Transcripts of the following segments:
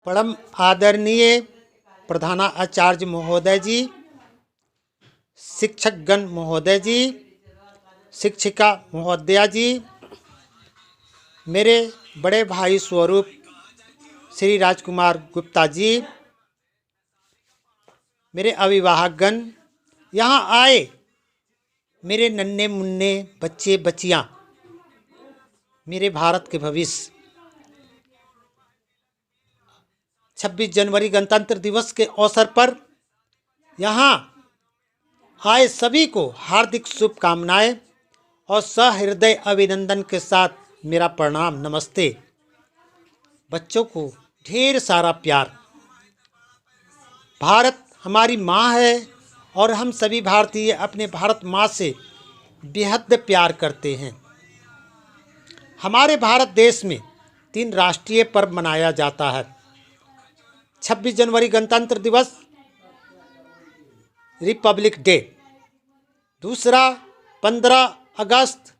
परम आदरणीय प्रधानाचार्य महोदय जी, शिक्षकगण महोदय जी, शिक्षिका महोदया जी, मेरे बड़े भाई स्वरूप श्री राजकुमार गुप्ता जी, मेरे अभिभावकगण, यहाँ आए मेरे नन्हे मुन्ने बच्चे बच्चियाँ, मेरे भारत के भविष्य। 26 जनवरी गणतंत्र दिवस के अवसर पर यहाँ आए सभी को हार्दिक शुभकामनाएं और सहृदय अभिनंदन के साथ मेरा प्रणाम, नमस्ते। बच्चों को ढेर सारा प्यार। भारत हमारी माँ है और हम सभी भारतीय अपने भारत माँ से बेहद प्यार करते हैं। हमारे भारत देश में 3 राष्ट्रीय पर्व मनाया जाता है। 26 जनवरी गणतंत्र दिवस, रिपब्लिक डे। दूसरा 15 अगस्त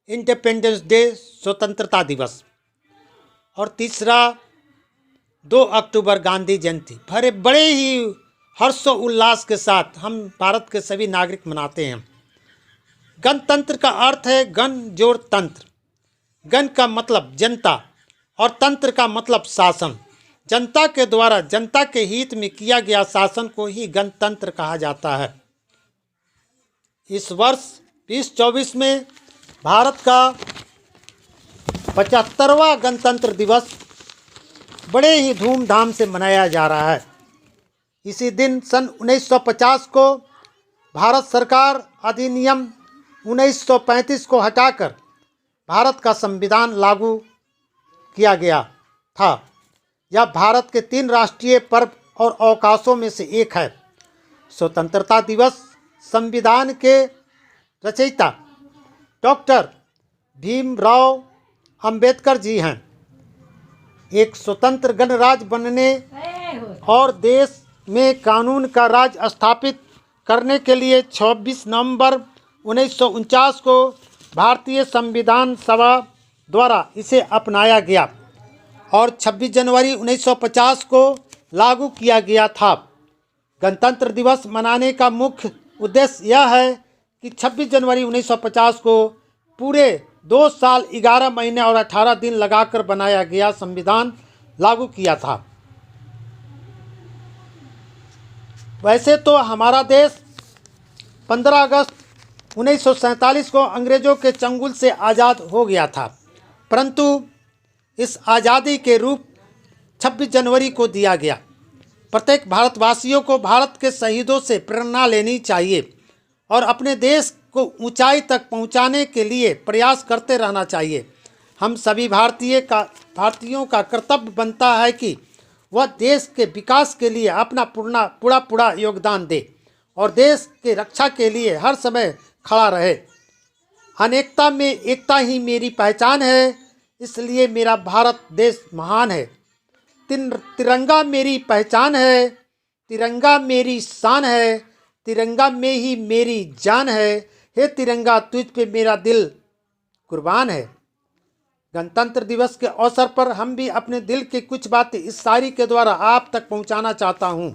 इंडिपेंडेंस डे, स्वतंत्रता दिवस। और तीसरा 2 अक्टूबर गांधी जयंती। बड़े ही हर्षोल्लास के साथ हम भारत के सभी नागरिक मनाते हैं। गणतंत्र का अर्थ है गण जोड़ तंत्र। गण का मतलब जनता और तंत्र का मतलब शासन। जनता के द्वारा जनता के हित में किया गया शासन को ही गणतंत्र कहा जाता है। इस वर्ष 2024 में भारत का 75वां गणतंत्र दिवस बड़े ही धूमधाम से मनाया जा रहा है। इसी दिन सन 1950 को भारत सरकार अधिनियम 1935 को हटाकर भारत का संविधान लागू किया गया था। यह भारत के 3 राष्ट्रीय पर्व और अवकाशों में से एक है। स्वतंत्रता दिवस संविधान के रचयिता डॉक्टर भीमराव अंबेडकर जी हैं। एक स्वतंत्र गणराज्य बनने और देश में कानून का राज स्थापित करने के लिए 26 नवंबर 1949 को भारतीय संविधान सभा द्वारा इसे अपनाया गया और 26 जनवरी 1950 को लागू किया गया था। गणतंत्र दिवस मनाने का मुख्य उद्देश्य यह है कि 26 जनवरी 1950 को पूरे 2 साल 11 महीने और 18 दिन लगाकर बनाया गया संविधान लागू किया था। वैसे तो हमारा देश 15 अगस्त 1947 को अंग्रेज़ों के चंगुल से आज़ाद हो गया था, परंतु इस आज़ादी के रूप 26 जनवरी को दिया गया। प्रत्येक भारतवासियों को भारत के शहीदों से प्रेरणा लेनी चाहिए और अपने देश को ऊंचाई तक पहुंचाने के लिए प्रयास करते रहना चाहिए। हम सभी भारतीयों का कर्तव्य बनता है कि वह देश के विकास के लिए अपना पूरा योगदान दे और देश के रक्षा के लिए हर समय खड़ा रहे। अनेकता में एकता ही मेरी पहचान है, इसलिए मेरा भारत देश महान है। तिरंगा मेरी पहचान है, तिरंगा मेरी शान है, तिरंगा में ही मेरी जान है। हे तिरंगा, तुझ पे मेरा दिल कुर्बान है। गणतंत्र दिवस के अवसर पर हम भी अपने दिल की कुछ बातें इस शायरी के द्वारा आप तक पहुंचाना चाहता हूं।